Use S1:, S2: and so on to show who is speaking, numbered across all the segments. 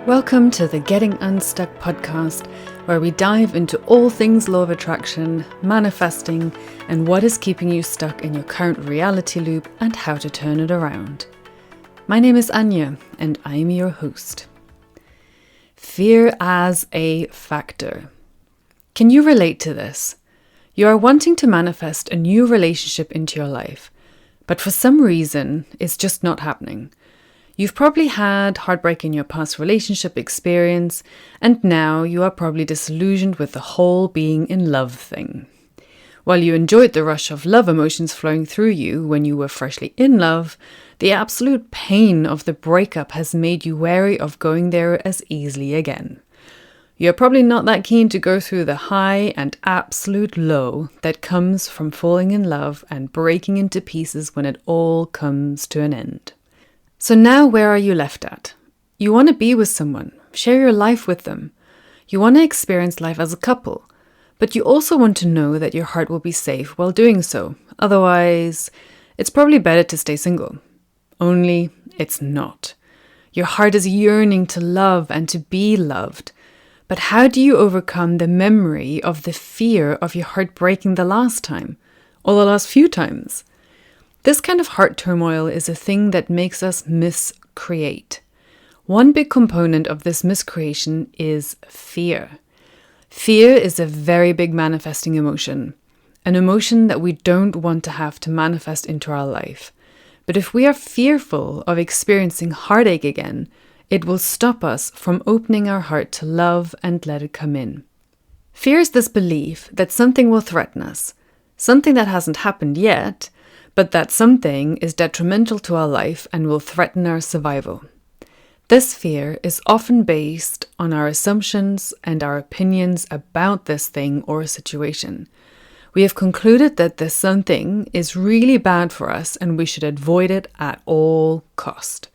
S1: Welcome to the Getting Unstuck podcast, where we dive into all things law of attraction, manifesting, and what is keeping you stuck in your current reality loop and how to turn it around. My name is Anya, and I'm your host. Fear as a factor. Can you relate to this? You are wanting to manifest a new relationship into your life, but for some reason, it's just not happening. You've probably had heartbreak in your past relationship experience, and now you are probably disillusioned with the whole being in love thing. While you enjoyed the rush of love emotions flowing through you when you were freshly in love, the absolute pain of the breakup has made you wary of going there as easily again. You're probably not that keen to go through the high and absolute low that comes from falling in love and breaking into pieces when it all comes to an end. So now where are you left at? You want to be with someone, share your life with them. You want to experience life as a couple, but you also want to know that your heart will be safe while doing so. Otherwise, it's probably better to stay single. Only it's not. Your heart is yearning to love and to be loved. But how do you overcome the memory of the fear of your heart breaking the last time, or the last few times? This kind of heart turmoil is a thing that makes us miscreate. One big component of this miscreation is fear. Fear is a very big manifesting emotion, an emotion that we don't want to have to manifest into our life. But if we are fearful of experiencing heartache again, it will stop us from opening our heart to love and let it come in. Fear is this belief that something will threaten us, something that hasn't happened yet, but that something is detrimental to our life and will threaten our survival. This fear is often based on our assumptions and our opinions about this thing or situation. We have concluded that this something is really bad for us and we should avoid it at all cost.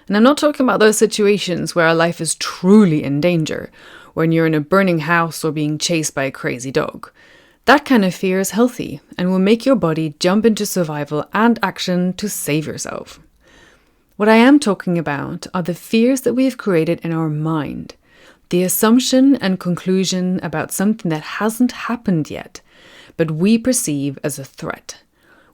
S1: And I'm not talking about those situations where our life is truly in danger, when you're in a burning house or being chased by a crazy dog. That kind of fear is healthy and will make your body jump into survival and action to save yourself. What I am talking about are the fears that we have created in our mind, the assumption and conclusion about something that hasn't happened yet, but we perceive as a threat.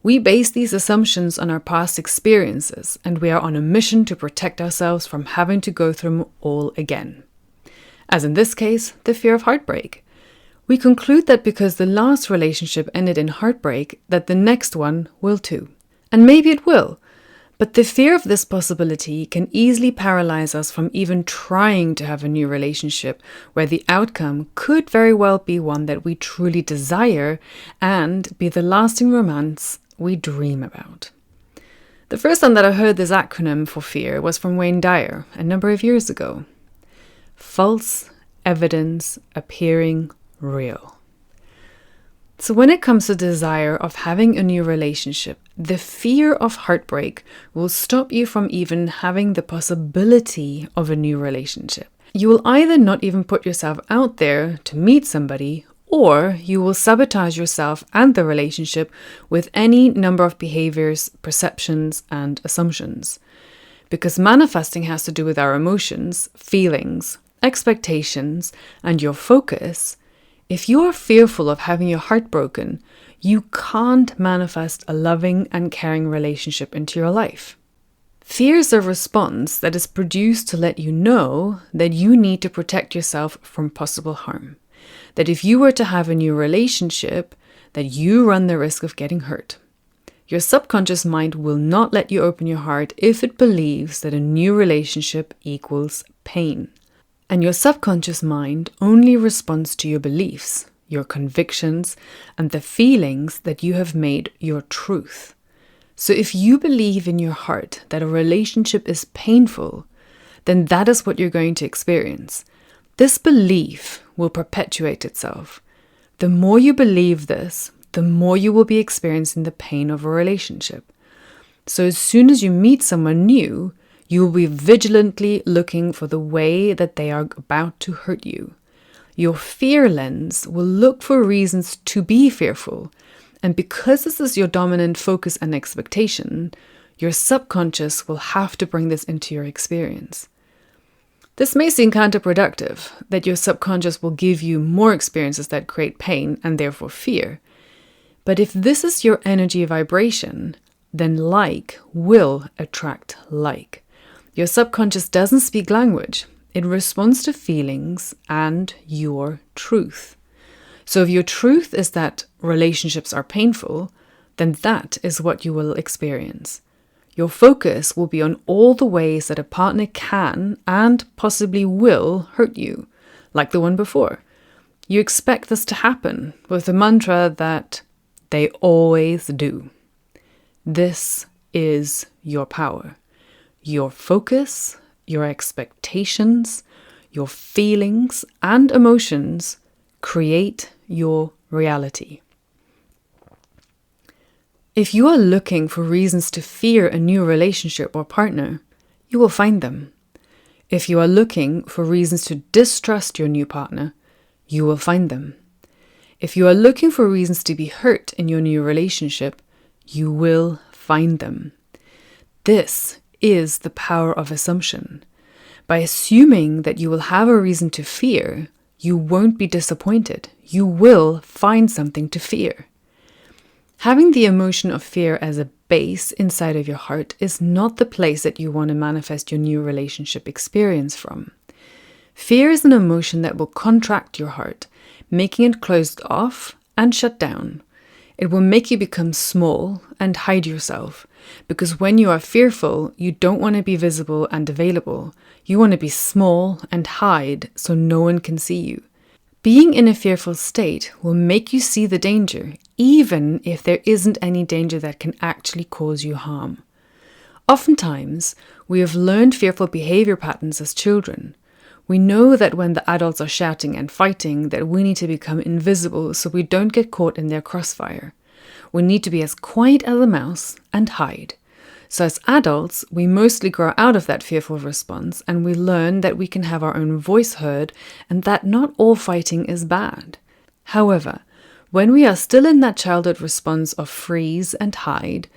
S1: We base these assumptions on our past experiences, and we are on a mission to protect ourselves from having to go through them all again. As in this case, the fear of heartbreak. We conclude that because the last relationship ended in heartbreak, that the next one will too. And maybe it will, but the fear of this possibility can easily paralyze us from even trying to have a new relationship where the outcome could very well be one that we truly desire and be the lasting romance we dream about. The first time that I heard this acronym for fear was from Wayne Dyer a number of years ago. False evidence appearing real. So when it comes to desire of having a new relationship, the fear of heartbreak will stop you from even having the possibility of a new relationship. You will either not even put yourself out there to meet somebody, or you will sabotage yourself and the relationship with any number of behaviors, perceptions, and assumptions. Because manifesting has to do with our emotions, feelings, expectations, and your focus. If you are fearful of having your heart broken, you can't manifest a loving and caring relationship into your life. Fear is a response that is produced to let you know that you need to protect yourself from possible harm. That if you were to have a new relationship, that you run the risk of getting hurt. Your subconscious mind will not let you open your heart if it believes that a new relationship equals pain. And your subconscious mind only responds to your beliefs, your convictions, and the feelings that you have made your truth. So if you believe in your heart that a relationship is painful, then that is what you're going to experience. This belief will perpetuate itself. The more you believe this, the more you will be experiencing the pain of a relationship. So as soon as you meet someone new, you will be vigilantly looking for the way that they are about to hurt you. Your fear lens will look for reasons to be fearful. And because this is your dominant focus and expectation, your subconscious will have to bring this into your experience. This may seem counterproductive, that your subconscious will give you more experiences that create pain and therefore fear. But if this is your energy vibration, then like will attract like. Your subconscious doesn't speak language. It responds to feelings and your truth. So if your truth is that relationships are painful, then that is what you will experience. Your focus will be on all the ways that a partner can and possibly will hurt you, like the one before. You expect this to happen with the mantra that they always do. This is your power. Your focus, your expectations, your feelings and emotions create your reality. If you are looking for reasons to fear a new relationship or partner, you will find them. If you are looking for reasons to distrust your new partner, you will find them. If you are looking for reasons to be hurt in your new relationship, you will find them. This is the power of assumption. By assuming that you will have a reason to fear, you won't be disappointed. You will find something to fear. Having the emotion of fear as a base inside of your heart is not the place that you want to manifest your new relationship experience from. Fear is an emotion that will contract your heart, making it closed off and shut down. It will make you become small and hide yourself, because when you are fearful, you don't want to be visible and available. You want to be small and hide so no one can see you. Being in a fearful state will make you see the danger, even if there isn't any danger that can actually cause you harm. Oftentimes, we have learned fearful behavior patterns as children. We know that when the adults are shouting and fighting, that we need to become invisible so we don't get caught in their crossfire. We need to be as quiet as a mouse and hide. So as adults, we mostly grow out of that fearful response and we learn that we can have our own voice heard and that not all fighting is bad. However, when we are still in that childhood response of freeze and hide,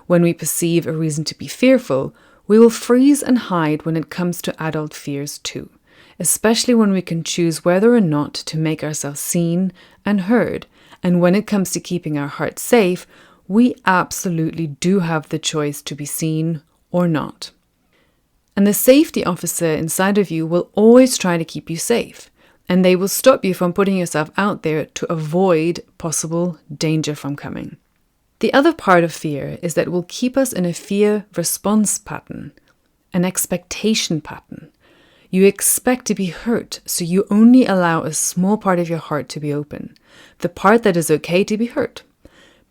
S1: when we perceive a reason to be fearful, we will freeze and hide when it comes to adult fears too, especially when we can choose whether or not to make ourselves seen and heard. And when it comes to keeping our heart safe, we absolutely do have the choice to be seen or not. And the safety officer inside of you will always try to keep you safe, and they will stop you from putting yourself out there to avoid possible danger from coming. The other part of fear is that it will keep us in a fear response pattern, an expectation pattern. You expect to be hurt, so you only allow a small part of your heart to be open, the part that is okay to be hurt.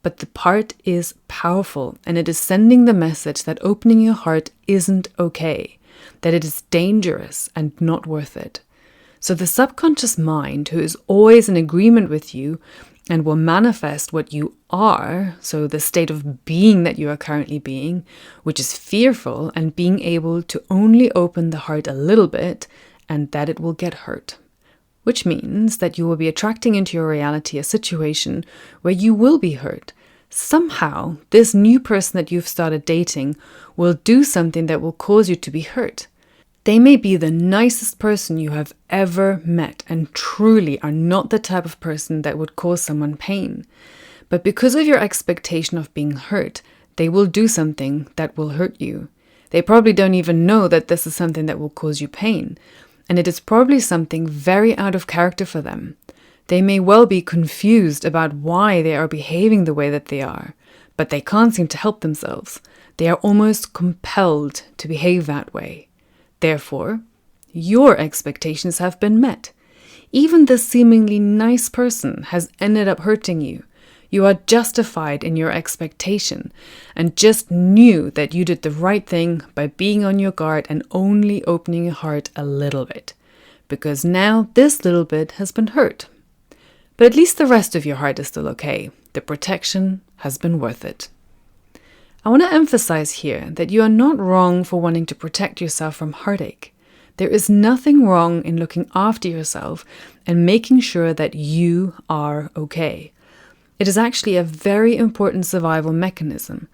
S1: But the part is powerful, and it is sending the message that opening your heart isn't okay, that it is dangerous and not worth it. So the subconscious mind, who is always in agreement with you and will manifest what you are, so the state of being that you are currently being, which is fearful and being able to only open the heart a little bit, and that it will get hurt. Which means that you will be attracting into your reality a situation where you will be hurt. Somehow, this new person that you've started dating will do something that will cause you to be hurt. They may be the nicest person you have ever met and truly are not the type of person that would cause someone pain. But because of your expectation of being hurt, they will do something that will hurt you. They probably don't even know that this is something that will cause you pain. And it is probably something very out of character for them. They may well be confused about why they are behaving the way that they are, but they can't seem to help themselves. They are almost compelled to behave that way. Therefore, your expectations have been met. Even this seemingly nice person has ended up hurting you. You are justified in your expectation and just knew that you did the right thing by being on your guard and only opening your heart a little bit, because now this little bit has been hurt. But at least the rest of your heart is still okay. The protection has been worth it. I want to emphasize here that you are not wrong for wanting to protect yourself from heartache. There is nothing wrong in looking after yourself and making sure that you are okay. It is actually a very important survival mechanism.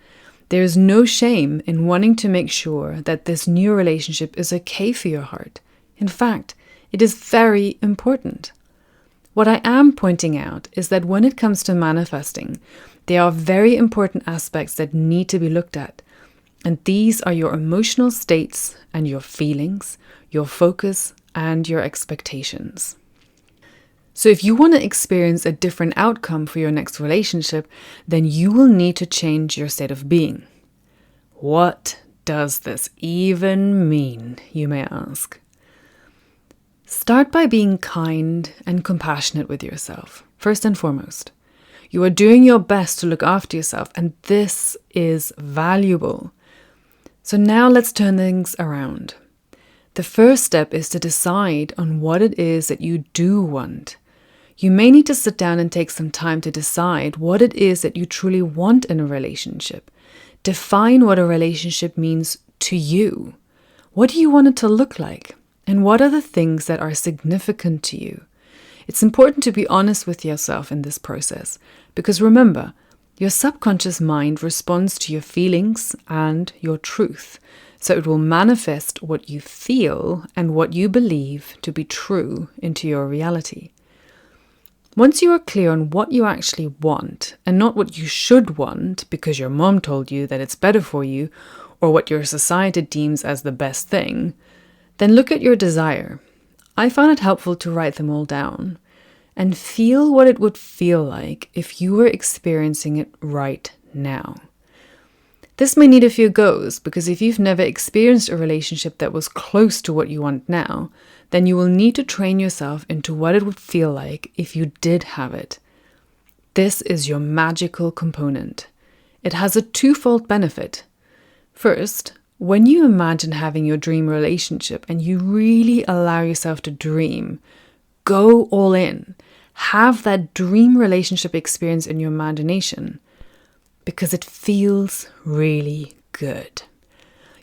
S1: There is no shame in wanting to make sure that this new relationship is okay for your heart. In fact, it is very important. What I am pointing out is that when it comes to manifesting, there are very important aspects that need to be looked at. And these are your emotional states and your feelings, your focus, and your expectations. So if you want to experience a different outcome for your next relationship, then you will need to change your state of being. What does this even mean, you may ask? Start by being kind and compassionate with yourself, first and foremost. You are doing your best to look after yourself, and this is valuable. So now let's turn things around. The first step is to decide on what it is that you do want. You may need to sit down and take some time to decide what it is that you truly want in a relationship. Define what a relationship means to you. What do you want it to look like? And what are the things that are significant to you? It's important to be honest with yourself in this process, because remember, your subconscious mind responds to your feelings and your truth, so it will manifest what you feel and what you believe to be true into your reality. Once you are clear on what you actually want and not what you should want because your mom told you that it's better for you or what your society deems as the best thing, then look at your desire. I found it helpful to write them all down and feel what it would feel like if you were experiencing it right now. This may need a few goes because if you've never experienced a relationship that was close to what you want now, then you will need to train yourself into what it would feel like if you did have it. This is your magical component. It has a twofold benefit. First, when you imagine having your dream relationship and you really allow yourself to dream, go all in. Have that dream relationship experience in your imagination because it feels really good.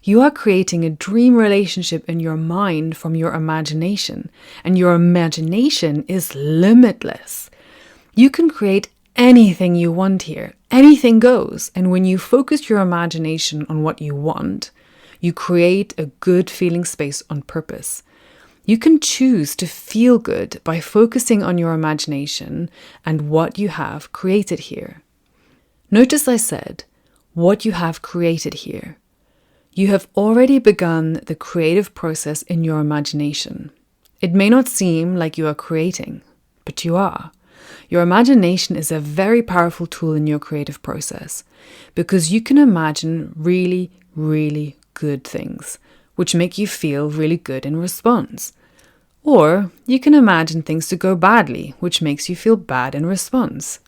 S1: You are creating a dream relationship in your mind from your imagination, and your imagination is limitless. You can create anything you want here. Anything goes. And when you focus your imagination on what you want, you create a good feeling space on purpose. You can choose to feel good by focusing on your imagination and what you have created here. Notice I said, what you have created here. You have already begun the creative process in your imagination. It may not seem like you are creating, but you are. Your imagination is a very powerful tool in your creative process because you can imagine really, really good things, which make you feel really good in response. Or you can imagine things to go badly, which makes you feel bad in response.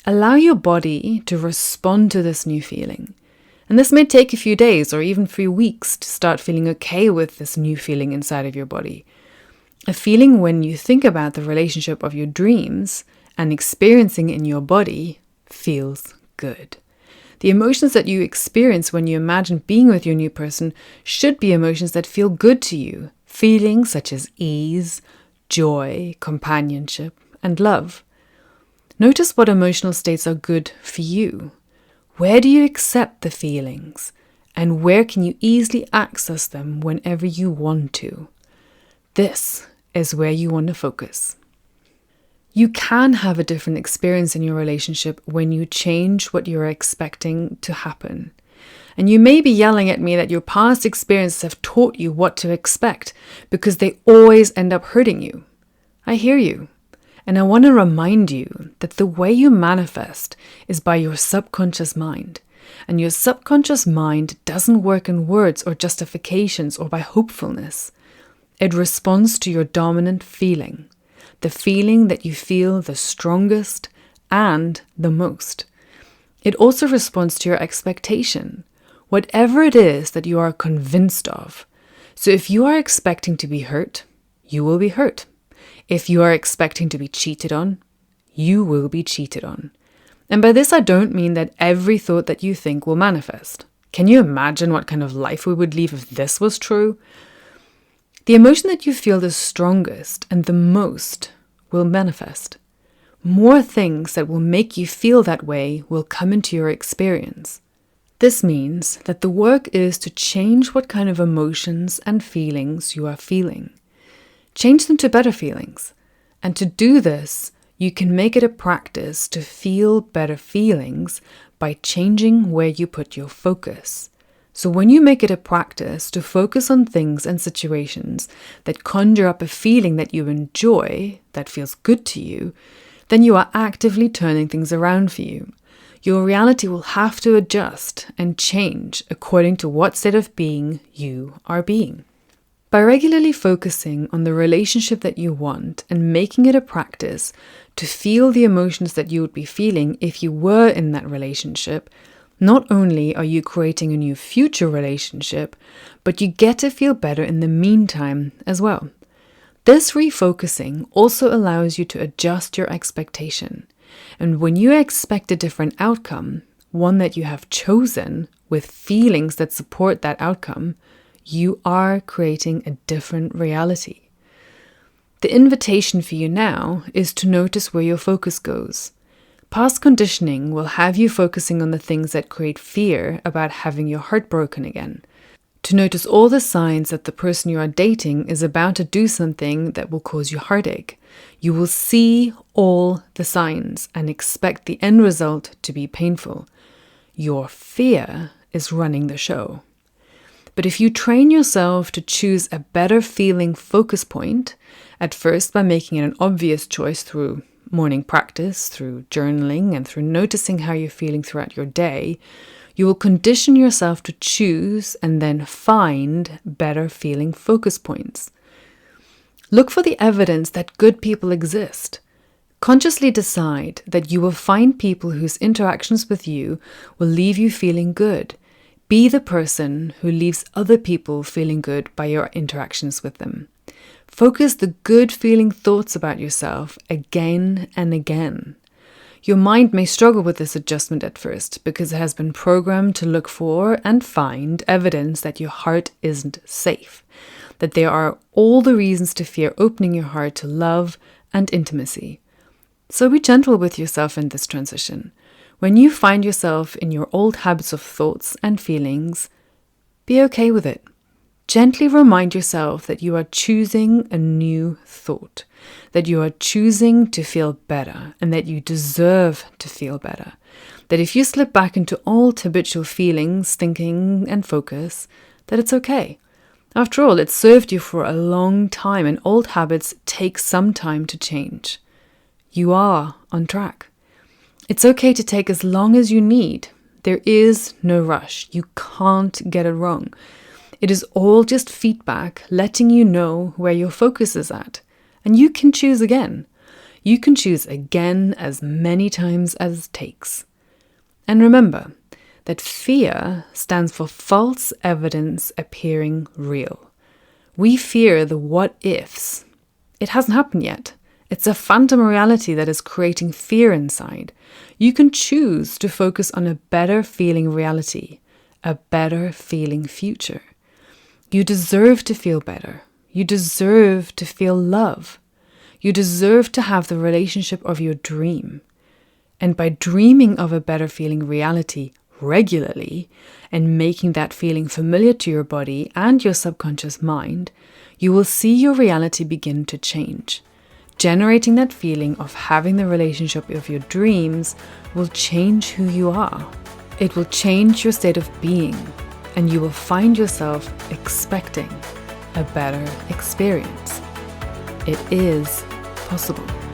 S1: Allow your body to respond to this new feeling. And this may take a few days or even a few weeks to start feeling okay with this new feeling inside of your body. A feeling when you think about the relationship of your dreams and experiencing it in your body feels good. The emotions that you experience when you imagine being with your new person should be emotions that feel good to you. Feelings such as ease, joy, companionship, and love. Notice what emotional states are good for you. Where do you accept the feelings? And where can you easily access them whenever you want to? This is where you want to focus. You can have a different experience in your relationship when you change what you're expecting to happen. And you may be yelling at me that your past experiences have taught you what to expect because they always end up hurting you. I hear you. And I want to remind you that the way you manifest is by your subconscious mind. And your subconscious mind doesn't work in words or justifications or by hopefulness. It responds to your dominant feeling, the feeling that you feel the strongest and the most. It also responds to your expectation, whatever it is that you are convinced of. So if you are expecting to be hurt, you will be hurt. If you are expecting to be cheated on, you will be cheated on. And by this, I don't mean that every thought that you think will manifest. Can you imagine what kind of life we would live if this was true? The emotion that you feel the strongest and the most will manifest. More things that will make you feel that way will come into your experience. This means that the work is to change what kind of emotions and feelings you are feeling. Change them to better feelings. And to do this, you can make it a practice to feel better feelings by changing where you put your focus. So when you make it a practice to focus on things and situations that conjure up a feeling that you enjoy, that feels good to you, then you are actively turning things around for you. Your reality will have to adjust and change according to what state of being you are being. By regularly focusing on the relationship that you want and making it a practice to feel the emotions that you would be feeling if you were in that relationship, not only are you creating a new future relationship, but you get to feel better in the meantime as well. This refocusing also allows you to adjust your expectation. And when you expect a different outcome, one that you have chosen with feelings that support that outcome, you are creating a different reality. The invitation for you now is to notice where your focus goes. Past conditioning will have you focusing on the things that create fear about having your heart broken again. To notice all the signs that the person you are dating is about to do something that will cause you heartache. You will see all the signs and expect the end result to be painful. Your fear is running the show. But if you train yourself to choose a better feeling focus point, at first by making it an obvious choice through morning practice, through journaling, and through noticing how you're feeling throughout your day, you will condition yourself to choose and then find better feeling focus points. Look for the evidence that good people exist. Consciously decide that you will find people whose interactions with you will leave you feeling good. Be the person who leaves other people feeling good by your interactions with them. Focus the good feeling thoughts about yourself again and again. Your mind may struggle with this adjustment at first because it has been programmed to look for and find evidence that your heart isn't safe, that there are all the reasons to fear opening your heart to love and intimacy. So be gentle with yourself in this transition. When you find yourself in your old habits of thoughts and feelings, be okay with it. Gently remind yourself that you are choosing a new thought, that you are choosing to feel better, and that you deserve to feel better. That if you slip back into old habitual feelings, thinking, and focus, that it's okay. After all, it served you for a long time, and old habits take some time to change. You are on track. It's okay to take as long as you need. There is no rush. You can't get it wrong. It is all just feedback letting you know where your focus is at. And you can choose again. You can choose again as many times as it takes. And remember that fear stands for false evidence appearing real. We fear the what ifs. It hasn't happened yet. It's a phantom reality that is creating fear inside. You can choose to focus on a better feeling reality, a better feeling future. You deserve to feel better. You deserve to feel love. You deserve to have the relationship of your dream. And by dreaming of a better feeling reality regularly and making that feeling familiar to your body and your subconscious mind, you will see your reality begin to change. Generating that feeling of having the relationship of your dreams will change who you are. It will change your state of being. And you will find yourself expecting a better experience. It is possible.